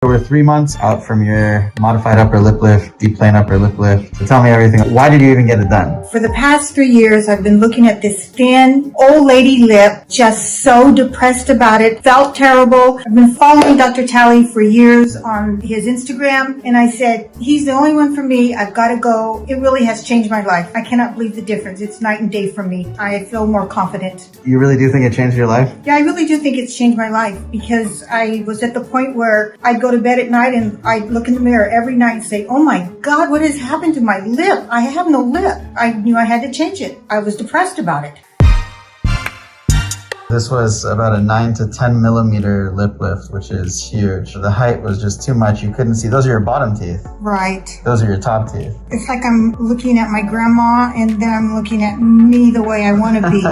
We're 3 months out from your modified upper lip lift, deep plane upper lip lift. So tell me everything. Why did you even get it done? For the past 3 years, I've been looking at this thin, old lady lip, just so depressed about it, felt terrible. I've been following Dr. Talei for years on his Instagram, and I said, he's the only one for me. I've got to go. It really has changed my life. I cannot believe the difference. It's night and day for me. I feel more confident. You really do think it changed your life? Yeah, I really do think it's changed my life because I was at the point where I'd go to bed at night and I'd look in the mirror every night and say, oh my God, what has happened to my lip? I have no lip. I knew I had to change it. I was depressed about it. This was about a 9 to 10 millimeter lip lift, which is huge. The height was just too much. You couldn't see. Those are your bottom teeth. Right. Those are your top teeth. It's like I'm looking at my grandma and then I'm looking at me the way I want to be.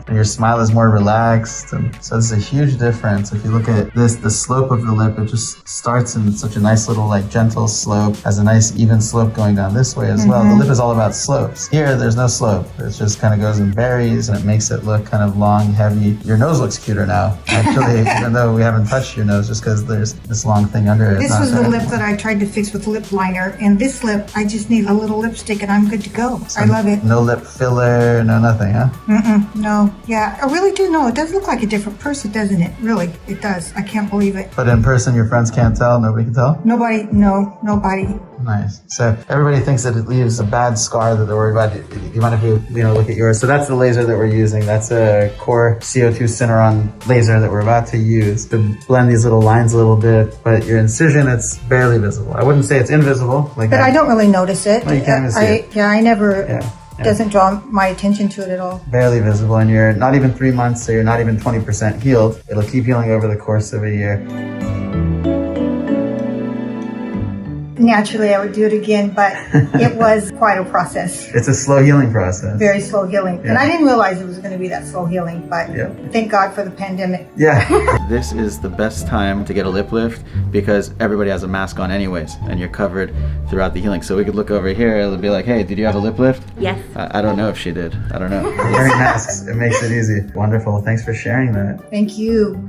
And your smile is more relaxed. And so it's a huge difference. If you look at this, the slope of the lip, it just starts in such a nice little gentle slope, has a nice even slope going down this way as well. The lip is all about slopes. Here, there's no slope. It just kind of goes in berries and it makes it look kind of long, heavy. Your nose looks cuter now, actually, even though we haven't touched your nose, just because there's this long thing under it. This was the lip that I tried to fix with lip liner, and this lip, I just need a little lipstick and I'm good to go. So I love it. No lip filler, no nothing, huh? No. Yeah, I really do know. It does look like a different person, doesn't it? Really, it does. I can't believe it. But in person, your friends can't tell? Nobody can tell? Nobody. Nice. So everybody thinks that it leaves a bad scar that they're worried about. Do you mind if you look at yours? So that's the laser that we're using. That's a core CO2 Syneron laser that we're about to use to blend these little lines a little bit. But your incision, it's barely visible. I wouldn't say it's invisible. But I don't really notice it. Well, you can't even see it. Yeah, I never... Yeah. Doesn't draw my attention to it at all. Barely visible, and you're not even 3 months, so you're not even 20% healed. It'll keep healing over the course of a year. Naturally, I would do it again, but it was quite a process. It's a slow healing process. Very slow healing. Yeah. And I didn't realize it was going to be that slow healing, but thank God for the pandemic. Yeah. This is the best time to get a lip lift because everybody has a mask on anyways, and you're covered throughout the healing. So we could look over here, it'll be like, hey, did you have a lip lift? Yes. I don't know if she did. I don't know. Wearing masks, it makes it easy. Wonderful. Thanks for sharing that. Thank you.